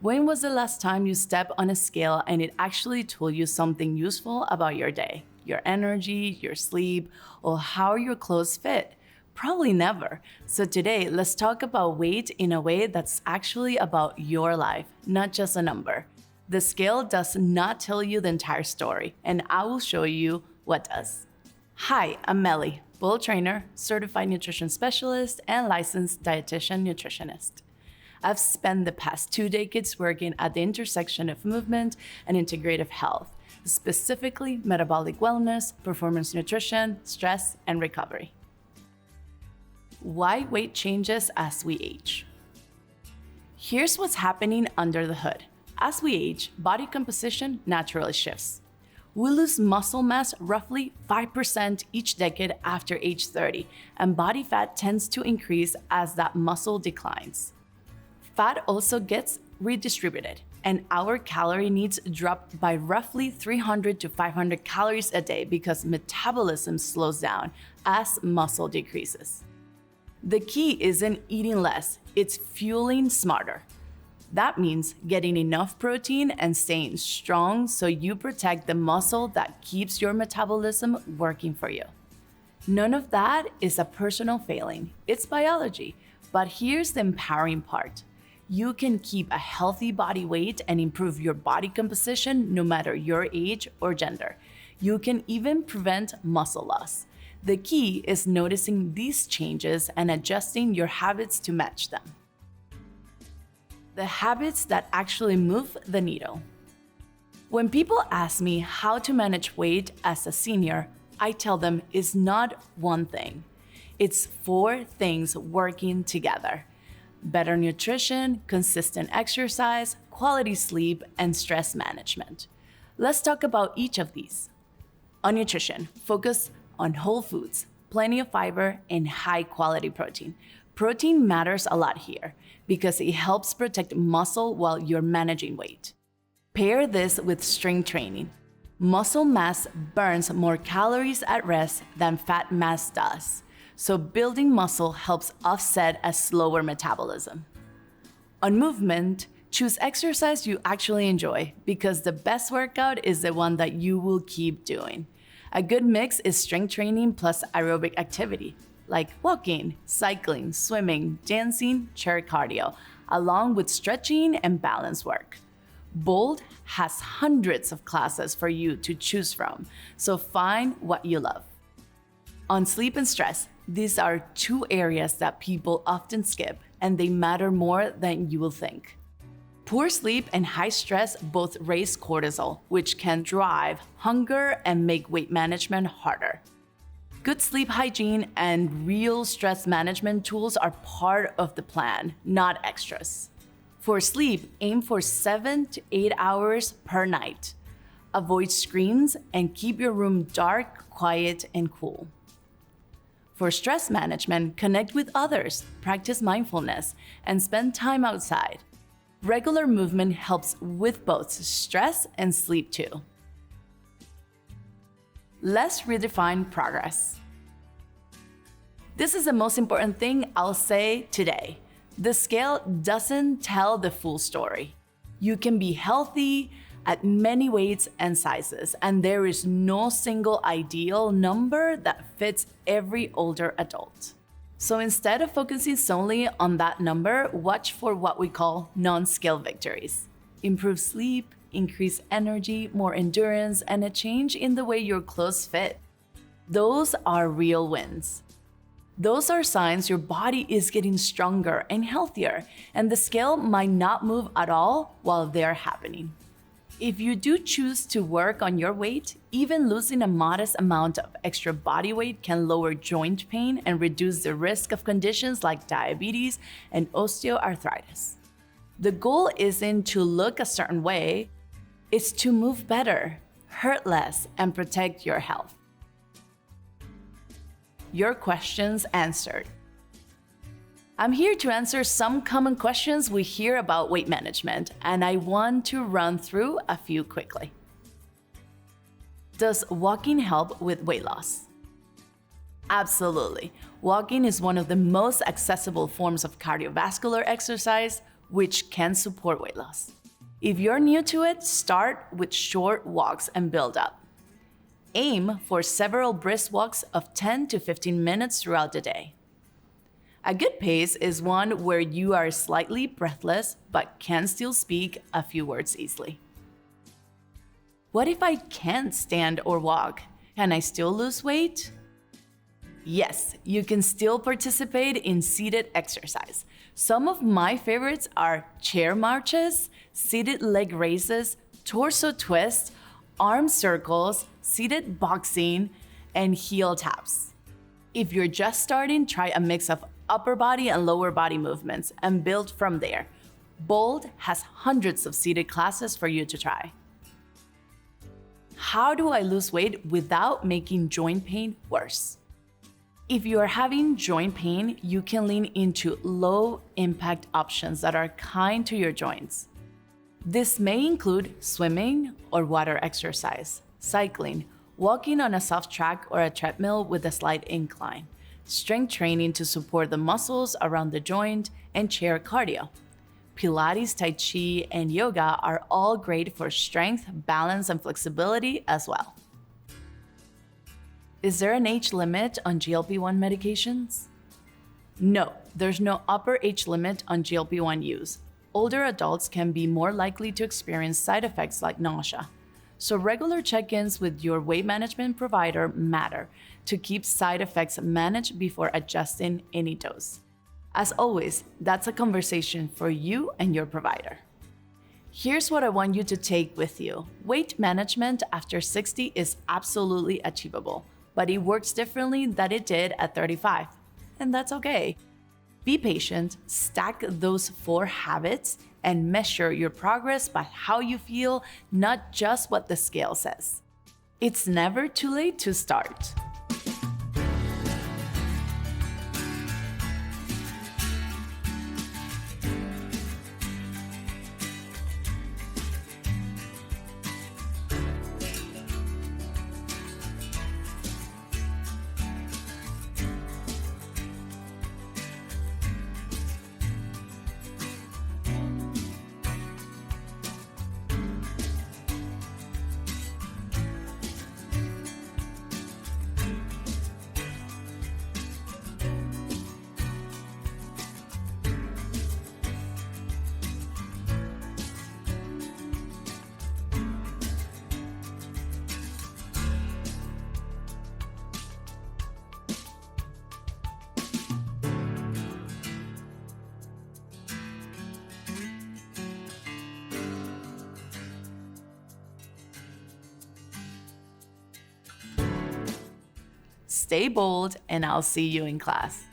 When was the last time you stepped on a scale and it actually told you something useful about your day, your energy, your sleep, or how your clothes fit? Probably never. So today, let's talk about weight in a way that's actually about your life, not just a number. The scale does not tell you the entire story, and I will show you what does. Hi, I'm Meli, full trainer, certified nutrition specialist, and licensed dietitian nutritionist. I've spent the past 2 decades working at the intersection of movement and integrative health, specifically metabolic wellness, performance nutrition, stress, and recovery. Why weight changes as we age. Here's what's happening under the hood. As we age, body composition naturally shifts. We lose muscle mass roughly 5% each decade after age 30, and body fat tends to increase as that muscle declines. Fat also gets redistributed, and our calorie needs drop by roughly 300 to 500 calories a day because metabolism slows down as muscle decreases. The key isn't eating less, it's fueling smarter. That means getting enough protein and staying strong so you protect the muscle that keeps your metabolism working for you. None of that is a personal failing, it's biology. But here's the empowering part. You can keep a healthy body weight and improve your body composition no matter your age or gender. You can even prevent muscle loss. The key is noticing these changes and adjusting your habits to match them. The habits that actually move the needle. When people ask me how to manage weight as a senior, I tell them it's not one thing. It's 4 things working together. Better nutrition, consistent exercise, quality sleep, and stress management. Let's talk about each of these. On nutrition, focus on whole foods, plenty of fiber, and high quality protein. Protein matters a lot here because it helps protect muscle while you're managing weight. Pair this with strength training. Muscle mass burns more calories at rest than fat mass does, so building muscle helps offset a slower metabolism. On movement, choose exercise you actually enjoy because the best workout is the one that you will keep doing. A good mix is strength training plus aerobic activity, like walking, cycling, swimming, dancing, chair cardio, along with stretching and balance work. Bold has hundreds of classes for you to choose from, so find what you love. On sleep and stress, these are 2 areas that people often skip, and they matter more than you will think. Poor sleep and high stress both raise cortisol, which can drive hunger and make weight management harder. Good sleep hygiene and real stress management tools are part of the plan, not extras. For sleep, aim for 7 to 8 hours per night. Avoid screens and keep your room dark, quiet, and cool. For stress management, connect with others, practice mindfulness, and spend time outside. Regular movement helps with both stress and sleep too. Let's redefine progress. This is the most important thing I'll say today. The scale doesn't tell the full story. You can be healthy at many weights and sizes, and there is no single ideal number that fits every older adult. So instead of focusing solely on that number, watch for what we call non-scale victories. Improve sleep, increase energy, more endurance, and a change in the way your clothes fit. Those are real wins. Those are signs your body is getting stronger and healthier, and the scale might not move at all while they're happening. If you do choose to work on your weight, even losing a modest amount of extra body weight can lower joint pain and reduce the risk of conditions like diabetes and osteoarthritis. The goal isn't to look a certain way, it's to move better, hurt less, and protect your health. Your questions answered. I'm here to answer some common questions we hear about weight management, and I want to run through a few quickly. Does walking help with weight loss? Absolutely. Walking is one of the most accessible forms of cardiovascular exercise. which can support weight loss. If you're new to it, start with short walks and build up. Aim for several brisk walks of 10 to 15 minutes throughout the day. A good pace is one where you are slightly breathless but can still speak a few words easily. What if I can't stand or walk? Can I still lose weight? Yes, you can still participate in seated exercise. Some of my favorites are chair marches, seated leg raises, torso twists, arm circles, seated boxing, and heel taps. If you're just starting, try a mix of upper body and lower body movements and build from there. Bold has hundreds of seated classes for you to try. How do I lose weight without making joint pain worse? If you are having joint pain, you can lean into low-impact options that are kind to your joints. This may include swimming or water exercise, cycling, walking on a soft track or a treadmill with a slight incline, strength training to support the muscles around the joint, and chair cardio. Pilates, Tai Chi, and yoga are all great for strength, balance, and flexibility as well. Is there an age limit on GLP-1 medications? No, there's no upper age limit on GLP-1 use. Older adults can be more likely to experience side effects like nausea. So regular check-ins with your weight management provider matter to keep side effects managed before adjusting any dose. As always, that's a conversation for you and your provider. Here's what I want you to take with you. Weight management after 60 is absolutely achievable, but it works differently than it did at 35, and that's okay. Be patient, stack those 4 habits, and measure your progress by how you feel, not just what the scale says. It's never too late to start. Stay bold, and I'll see you in class.